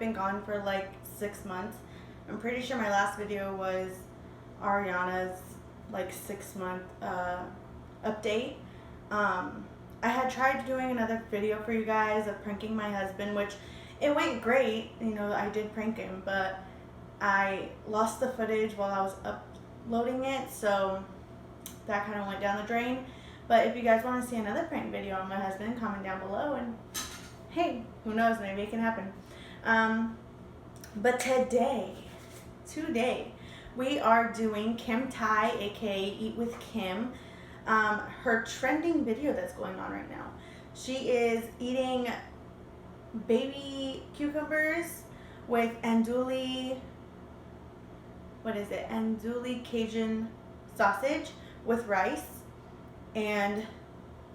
been gone for like 6 months. I'm pretty sure my last video was Ariana's like 6 month update. I had tried doing another video for you guys of pranking my husband, which it went great. You know, I did prank him, but I lost the footage while I was uploading it, so that kind of went down the drain. But if you guys want to see another prank video on my husband, comment down below, and hey, who knows, maybe it can happen. But today, we are doing Kim Tai, aka Eat with Kim, her trending video that's going on right now. She is eating baby cucumbers with andouille, andouille Cajun sausage with rice. And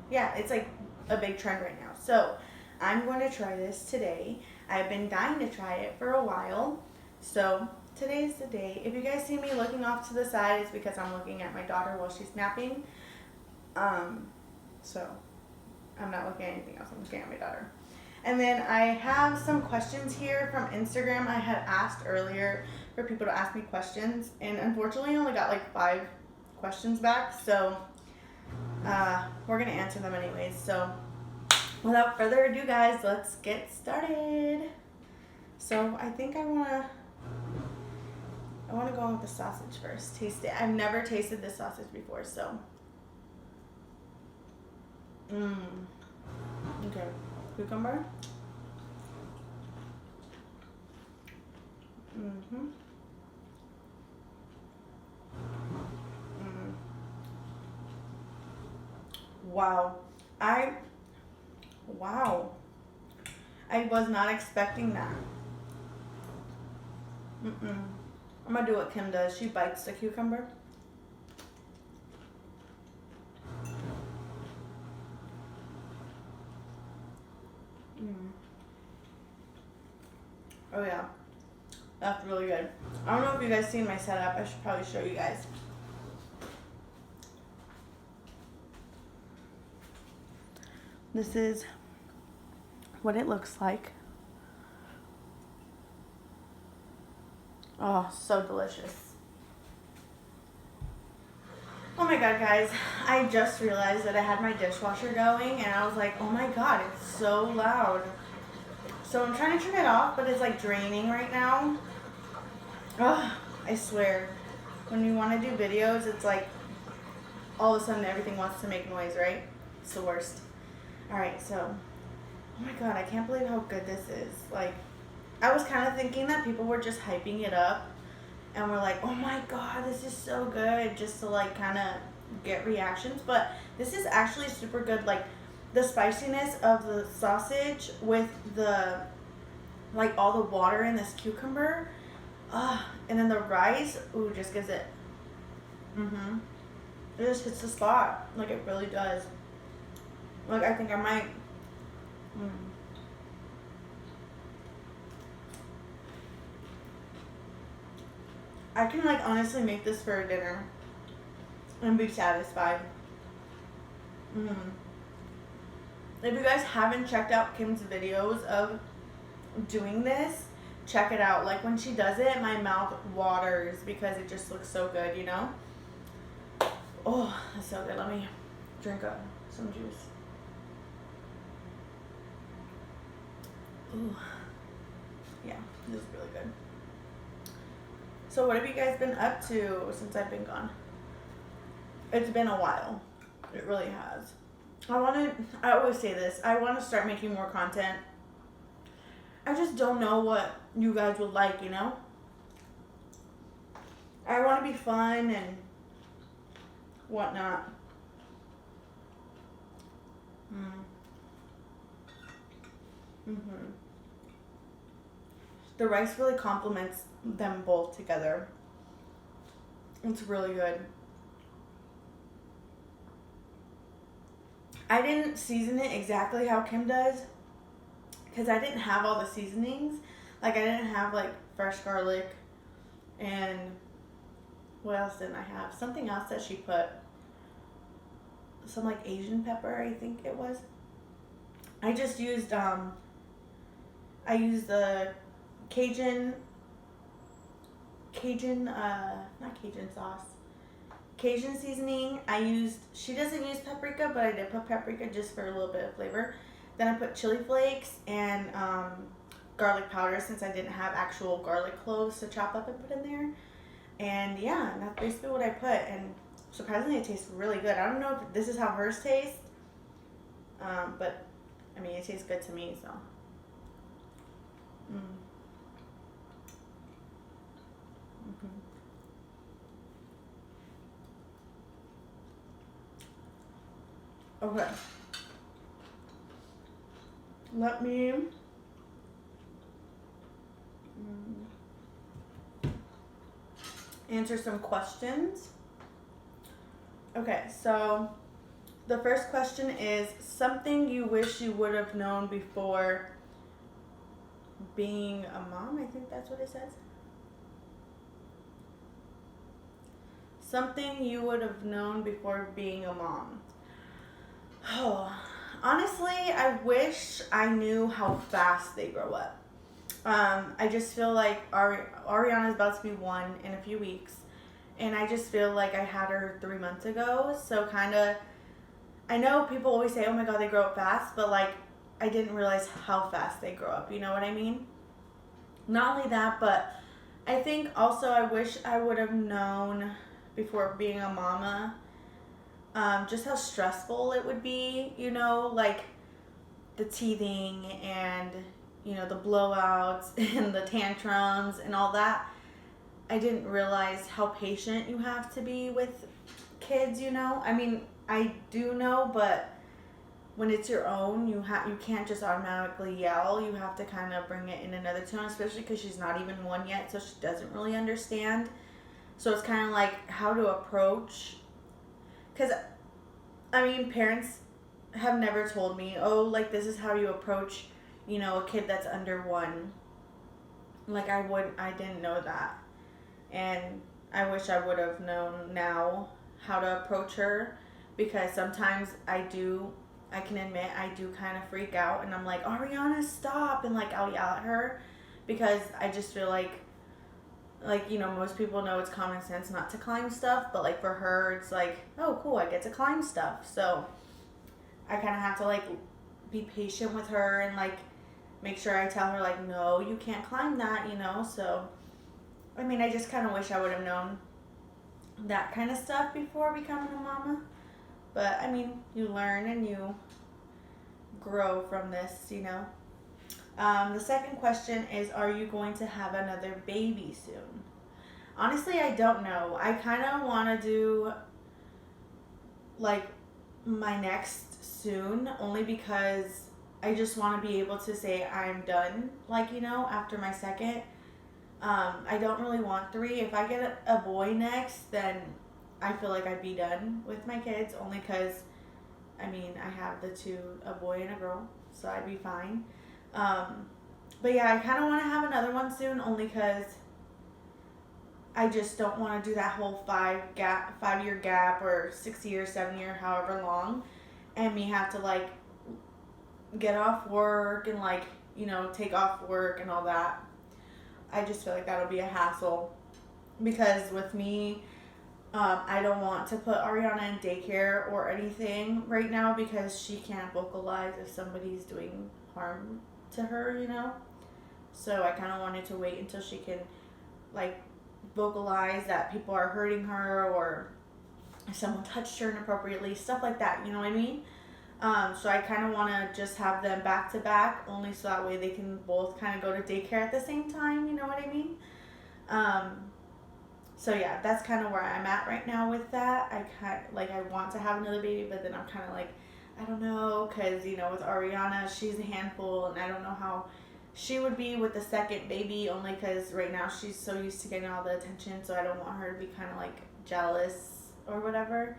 yeah, it's like a big trend right now. So I'm going to try this today. I've been dying to try it for a while. So today's the day. If you guys see me looking off to the side, it's because I'm looking at my daughter while she's napping. So I'm not looking at anything else. I'm looking at my daughter. And then I have some questions here from Instagram. I had asked earlier for people to ask me questions, and unfortunately I only got like 5 questions back. So we're going to answer them anyways. So without further ado, guys, let's get started. So I think I want to go on with the sausage first. Taste it. I've never tasted this sausage before, so. Okay. Cucumber. Wow. I was not expecting that. I'm gonna do what Kim does. She bites the cucumber. Oh yeah, that's really good. I don't know if you guys seen my setup. I should probably show you guys. This is what it looks like. Oh, so delicious. Oh my god, guys, I just realized that I had my dishwasher going, and I was like, oh my god, it's so loud. So I'm trying to turn it off, but it's like draining right now. Ugh, I swear, when you want to do videos, it's like all of a sudden everything wants to make noise, right? It's the worst. Alright, so, oh my god, I can't believe how good this is. Like, I was kind of thinking that people were just hyping it up and were like, oh my god, this is so good, just to like kind of get reactions. But this is actually super good. Like, the spiciness of the sausage with the, like, all the water in this cucumber, and then the rice, ooh, just gives it, it just hits the spot. Like, it really does. Like, I think I might, I can, like, honestly make this for a dinner and be satisfied. If you guys haven't checked out Kim's videos of doing this, check it out. Like, when she does it, my mouth waters because it just looks so good, you know? Oh, that's so good. Let me drink up some juice. Ooh. Yeah, this is really good. So what have you guys been up to since I've been gone? It's been a while. It really has. I always say this, I want to start making more content. I just don't know what you guys would like, you know? I want to be fun and whatnot. The rice really complements them both together. It's really good. I didn't season it exactly how Kim does because I didn't have all the seasonings. Like, I didn't have like fresh garlic and what else didn't I have? Something else that she put. Some like Asian pepper, I think it was. I just used I used the Cajun, not Cajun sauce, Cajun seasoning. She doesn't use paprika, but I did put paprika just for a little bit of flavor. Then I put chili flakes and garlic powder since I didn't have actual garlic cloves to chop up and put in there. And yeah, that's basically what I put. And surprisingly, it tastes really good. I don't know if this is how hers tastes, but I mean, it tastes good to me, so. Mm. Mm-hmm. Okay. Let me answer some questions. Okay, so the first question is something you wish you would have known before being a mom. I think that's what it says. Something you would have known before being a mom. Oh, honestly, I wish I knew how fast they grow up. I just feel like Ariana's about to be 1 in a few weeks. And I just feel like I had her 3 months ago. So kind of, I know people always say, oh my God, they grow up fast. But like, I didn't realize how fast they grow up. You know what I mean? Not only that, but I think also I wish I would have known before being a mama, just how stressful it would be, you know, like the teething and, you know, the blowouts and the tantrums and all that. I didn't realize how patient you have to be with kids, you know. I mean, I do know, but when it's your own, you can't just automatically yell. You have to kind of bring it in another tone, especially because she's not even 1 yet, so she doesn't really understand. So it's kind of like how to approach, because, I mean, parents have never told me, oh, like, this is how you approach, you know, a kid that's under 1. Like, I didn't know that. And I wish I would have known now how to approach her, because sometimes I can admit I do kind of freak out and I'm like, Ariana, stop, and like I'll yell at her because I just feel like, you know, most people know it's common sense not to climb stuff, but like for her it's like, oh cool, I get to climb stuff. So I kind of have to like be patient with her and like make sure I tell her like, no, you can't climb that, you know. So I mean, I just kind of wish I would have known that kind of stuff before becoming a mama. But I mean, you learn and you grow from this, you know. The second question is, are you going to have another baby soon? Honestly, I don't know. I kind of want to do like my next soon, only because I just want to be able to say I'm done, like, you know, after my second. I don't really want 3. If I get a boy next, then I feel like I'd be done with my kids, only because, I mean, I have the 2, a boy and a girl, so I'd be fine. But yeah, I kind of want to have another one soon, only because I just don't want to do that whole 5-year gap or 6 years, 7 year, however long, and me have to like get off work and like, you know, take off work and all that. I just feel like that'll be a hassle, because with me, I don't want to put Ariana in daycare or anything right now because she can't vocalize if somebody's doing harm to her, you know. So I kind of wanted to wait until she can like vocalize that people are hurting her, or if someone touched her inappropriately, stuff like that, you know what I mean? So I kind of want to just have them back to back, only so that way they can both kind of go to daycare at the same time, you know what I mean? So yeah, that's kind of where I'm at right now with that. I want to have another baby, but then I'm kind of like, I don't know, because, you know, with Ariana, she's a handful, and I don't know how she would be with the second baby, only because right now she's so used to getting all the attention, so I don't want her to be kind of like jealous or whatever.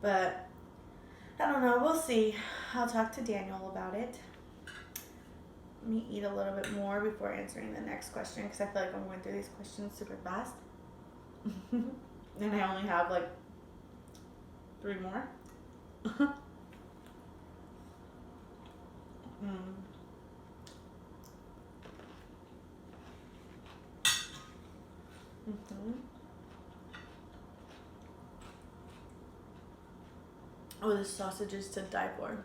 But I don't know, we'll see. I'll talk to Daniel about it. Let me eat a little bit more before answering the next question, because I feel like I'm going through these questions super fast. And I only have like 3 more. Mm-hmm. Oh, this sausage is to die for.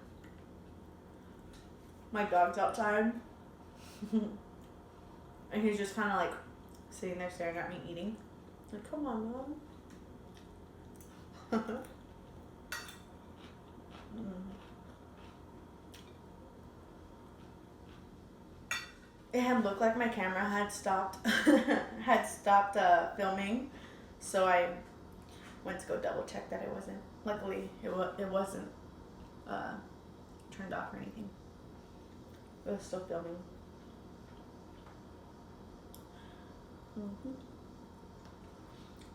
My dog's outside. And he's just kind of like sitting there staring at me eating. Like, come on, Mom. It had looked like my camera had stopped filming, so I went to go double check that it wasn't. Luckily, it wasn't turned off or anything. It was still filming. Mm-hmm.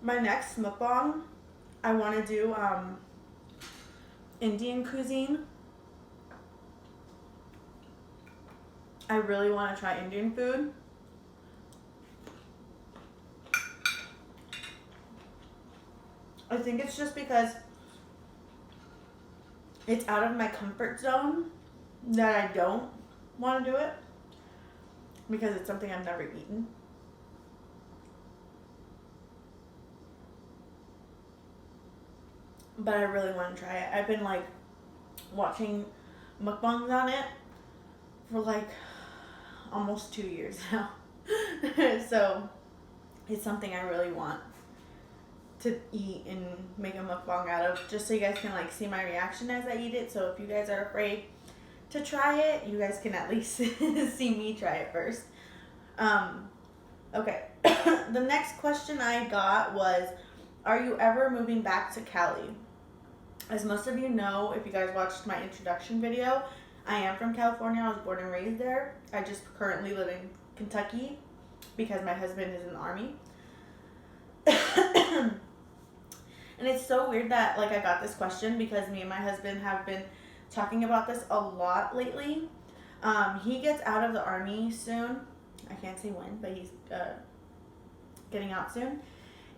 My next mukbang, I want to do Indian cuisine. I really want to try Indian food. I think it's just because it's out of my comfort zone that I don't want to do it, because it's something I've never eaten. But I really want to try it. I've been like watching mukbangs on it for like almost 2 years now. So it's something I really want to eat and make a mukbang out of, just so you guys can like see my reaction as I eat it. So if you guys are afraid to try it, you guys can at least see me try it first. Okay. The next question I got was, are you ever moving back to Cali? As most of you know, if you guys watched my introduction video, I am from California. I was born and raised there. I just currently live in Kentucky because my husband is in the Army. And it's so weird that like I got this question, because me and my husband have been talking about this a lot lately. He gets out of the Army soon. I can't say when, but he's getting out soon.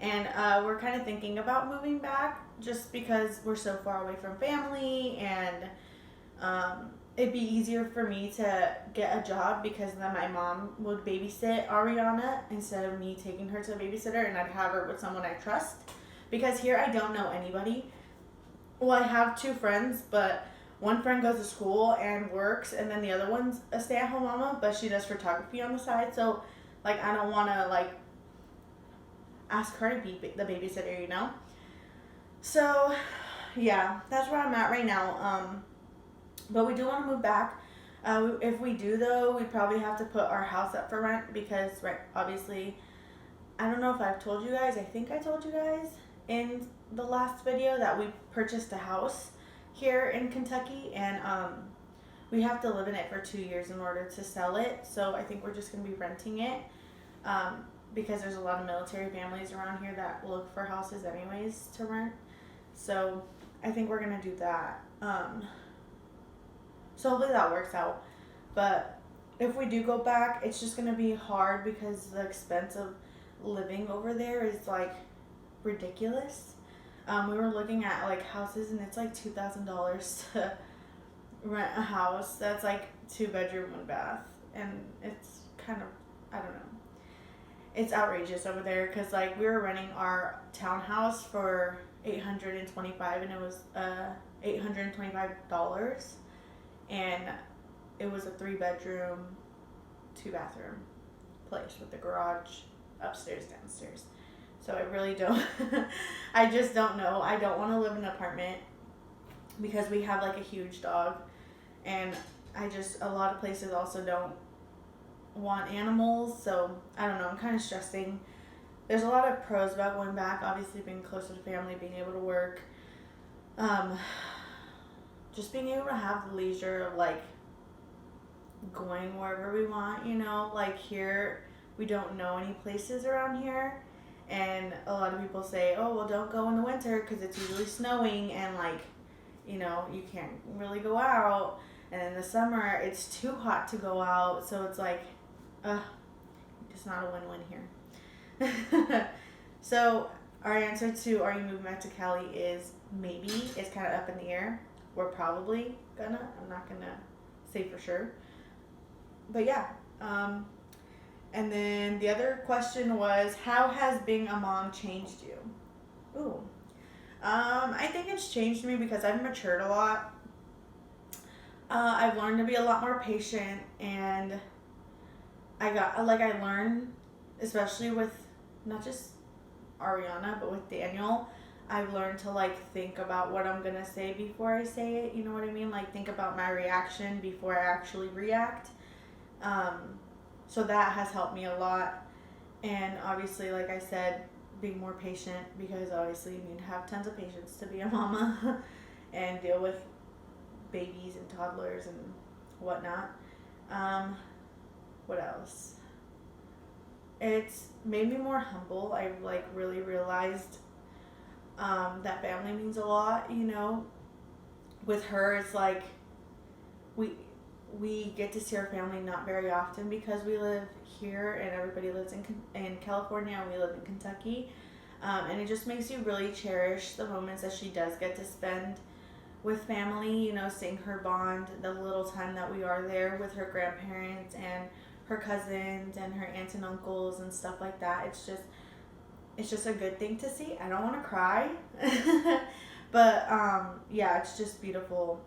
And we're kind of thinking about moving back just because we're so far away from family, and it'd be easier for me to get a job, because then my mom would babysit Ariana instead of me taking her to a babysitter, and I'd have her with someone I trust. Because here I don't know anybody. Well, I have 2 friends, but one friend goes to school and works, and then the other one's a stay-at-home mama, but she does photography on the side. So, like, I don't want to, like, ask her to be the babysitter, you know? So, yeah, that's where I'm at right now. But we do want to move back. If we do, though, we probably have to put our house up for rent, because, right, obviously, I don't know if I've told you guys. I think I told you guys in the last video that we purchased a house here in Kentucky, and we have to live in it for 2 years in order to sell it. So I think we're just going to be renting it, because there's a lot of military families around here that look for houses anyways to rent. So I think we're going to do that. So hopefully that works out. But if we do go back, it's just going to be hard, because the expense of living over there is like ridiculous. We were looking at like houses, and it's like $2,000 to rent a house that's like 2-bedroom, 1 bath, and it's kind of, I don't know, it's outrageous over there, because like we were renting our townhouse for $825, and it was $825, and it was a 3-bedroom, 2-bathroom place with a garage upstairs, downstairs. So I really don't, I just don't know. I don't want to live in an apartment, because we have like a huge dog, and a lot of places also don't want animals. So I don't know, I'm kind of stressing. There's a lot of pros about going back, obviously being closer to family, being able to work, just being able to have the leisure of like going wherever we want, you know. Like here, we don't know any places around here, and a lot of people say, oh, well, don't go in the winter because it's usually snowing, and like, you know, you can't really go out, and in the summer it's too hot to go out. So it's like it's not a win-win here. So our answer to are you moving back to Cali is maybe. It's kind of up in the air. We're probably gonna. I'm not gonna say for sure, but yeah. And then the other question was, how has being a mom changed you? Ooh. I think it's changed me because I've matured a lot. I've learned to be a lot more patient, and I learned, especially with not just Ariana, but with Daniel, I've learned to like think about what I'm gonna say before I say it. You know what I mean? Like think about my reaction before I actually react. So that has helped me a lot. And obviously, like I said, being more patient, because obviously you need to have tons of patience to be a mama and deal with babies and toddlers and whatnot. What else? It's made me more humble. I've like really realized that family means a lot, you know. With her, it's like we we get to see our family not very often because we live here and everybody lives in California and we live in Kentucky. And it just makes you really cherish the moments that she does get to spend with family, you know, seeing her bond, the little time that we are there with her grandparents and her cousins and her aunts and uncles and stuff like that. It's just a good thing to see. I don't want to cry. But yeah, it's just beautiful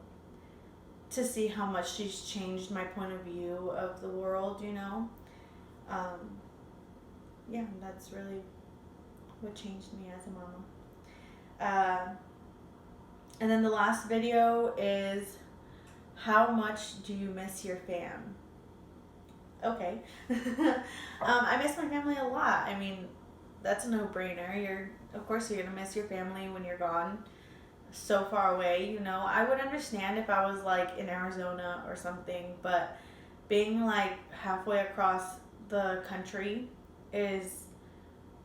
to see how much she's changed my point of view of the world, you know. Yeah, that's really what changed me as a mama. And then the last video is, how much do you miss your fam? Okay. I miss my family a lot. I mean, that's a no-brainer. Of course you're gonna miss your family when you're gone so far away, you know. I would understand if I was like in Arizona or something, but being like halfway across the country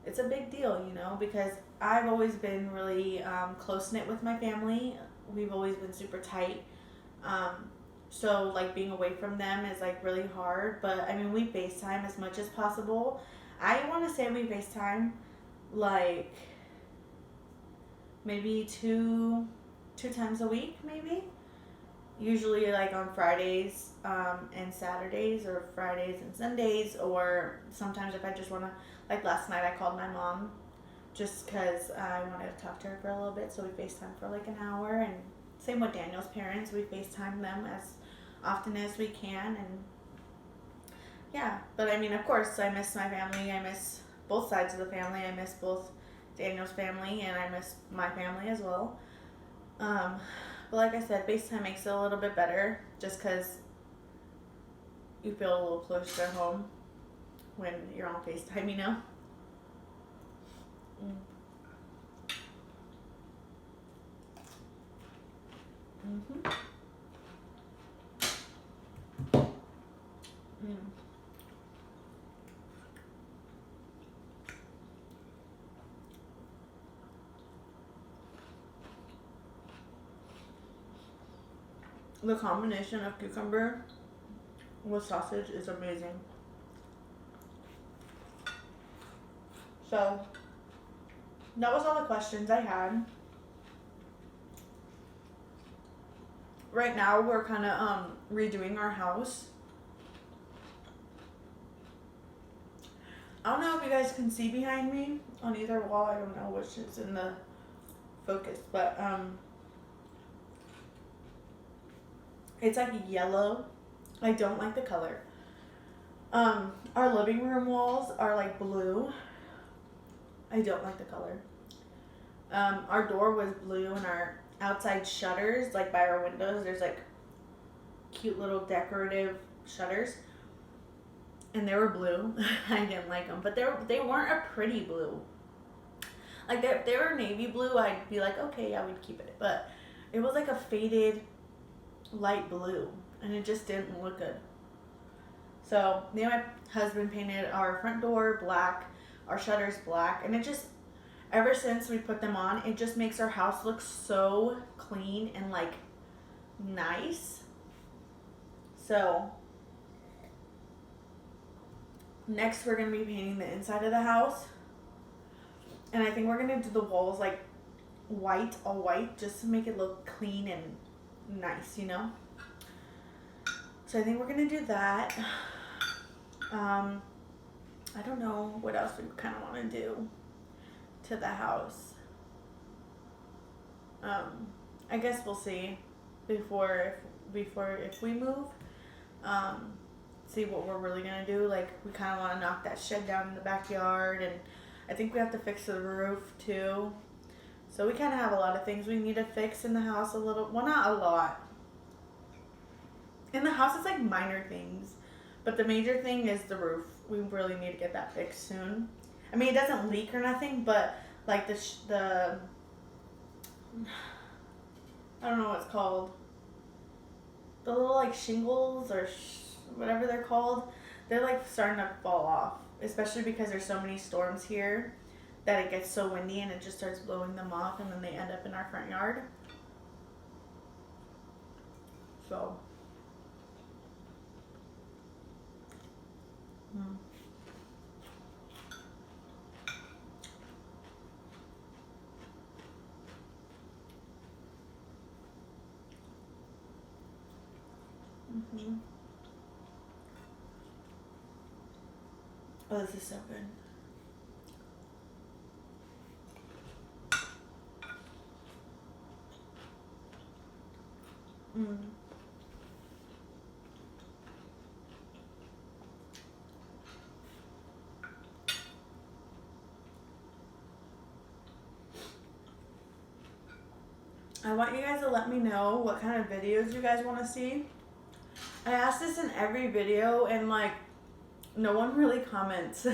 it's a big deal, you know, because I've always been really close-knit with my family. We've always been super tight. So like being away from them is like really hard, but I mean we FaceTime as much as possible. I want to say we FaceTime like maybe two times a week, maybe. Usually like on Fridays and Saturdays, or Fridays and Sundays, or sometimes if I just want to, like last night I called my mom just because I wanted to talk to her for a little bit, so we FaceTime for like an hour. And same with Daniel's parents, we FaceTime them as often as we can. And yeah, but I mean, of course I miss my family. I miss both sides of the family. I miss both Daniel's family and I miss my family as well. But like I said, FaceTime makes it a little bit better just because you feel a little closer to home when you're on FaceTime, you know? Mm-hmm. Mm. The combination of cucumber with sausage is amazing. So that was all the questions I had. Right now we're kind of redoing our house. I don't know if you guys can see behind me on either wall. I don't know which is in the focus, but it's like yellow. I don't like the color. Our living room walls are like blue. I don't like the color. Our door was blue, and our outside shutters, like by our windows, there's like cute little decorative shutters, and they were blue. I didn't like them, but they weren't a pretty blue. Like if they were navy blue, I'd be like, okay, yeah, we'd keep it. But it was like a faded light blue, and it just didn't look good. So me and my husband painted our front door black, our shutters black, and it just, ever since we put them on, it just makes our house look so clean and like nice. So next we're gonna be painting the inside of the house, and I think we're gonna do the walls like white, all white, just to make it look clean and nice, you know. So I think we're gonna do that. I don't know what else we kind of want to do to the house. I guess we'll see before if we move. See what we're really gonna do. Like, we kind of want to knock that shed down in the backyard, and I think we have to fix the roof too. So we kind of have a lot of things we need to fix in the house. Well, not a lot. In the house, it's like minor things, but the major thing is the roof. We really need to get that fixed soon. I mean, it doesn't leak or nothing, but like the I don't know what it's called. The little like shingles or whatever they're called, they're like starting to fall off, especially because there's so many storms here that it gets so windy and it just starts blowing them off, and then they end up in our front yard. So Oh, this is so good. I want you guys to let me know what kind of videos you guys want to see. I ask this in every video, and like, no one really comments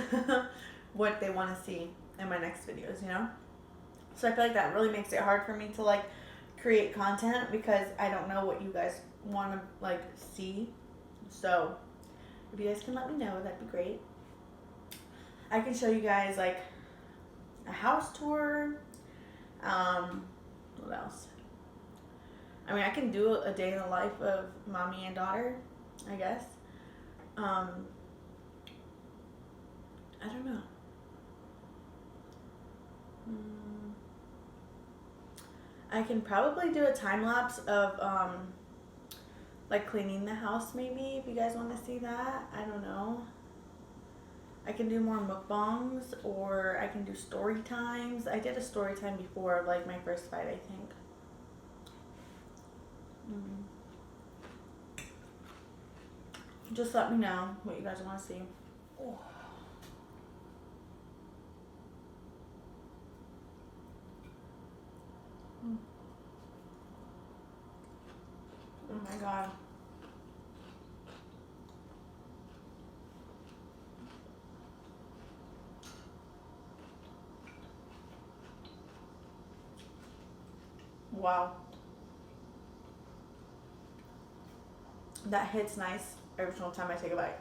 what they want to see in my next videos, you know? So I feel like that really makes it hard for me to like create content, because I don't know what you guys want to like see. So if you guys can let me know, that'd be great. I can show you guys like a house tour. What else? I mean, I can do a day in the life of mommy and daughter, I guess. I don't know. I can probably do a time lapse of like cleaning the house, maybe, if you guys want to see that. I don't know. I can do more mukbangs, or I can do story times. I did a story time before of like my first fight, I think. Just let me know what you guys want to see. Oh. Oh my god. Wow. That hits nice every single time I take a bite.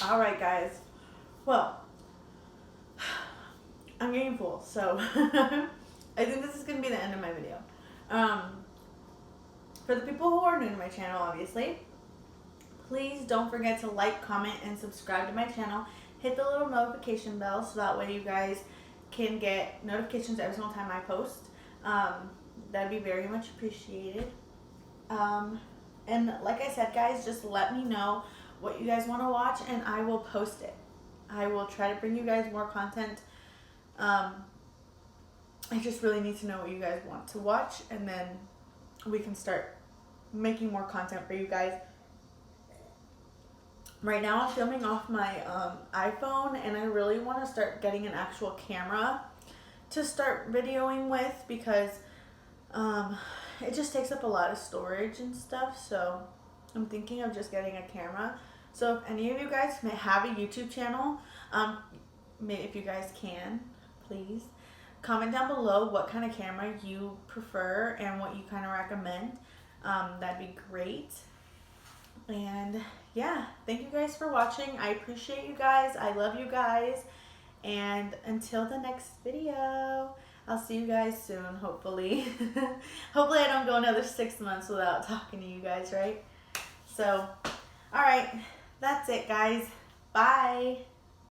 All right, guys. Well, I'm getting full, so I think this is going to be the end of my video. For the people who are new to my channel, obviously, please don't forget to like, comment, and subscribe to my channel. Hit the little notification bell so that way you guys can get notifications every single time I post. That'd be very much appreciated. And like I said, guys, just let me know what you guys want to watch, and I will post it. I will try to bring you guys more content. I just really need to know what you guys want to watch, and then we can start making more content for you guys. Right now I'm filming off my iPhone, and I really want to start getting an actual camera to start videoing with, because it just takes up a lot of storage and stuff. So I'm thinking of just getting a camera. So if any of you guys may have a YouTube channel, if you guys can, please comment down below what kind of camera you prefer and what you kind of recommend. That'd be great. And yeah, thank you guys for watching. I appreciate you guys. I love you guys. And until the next video, I'll see you guys soon, hopefully. Hopefully I don't go another 6 months without talking to you guys, right? So, all right, that's it, guys. Bye.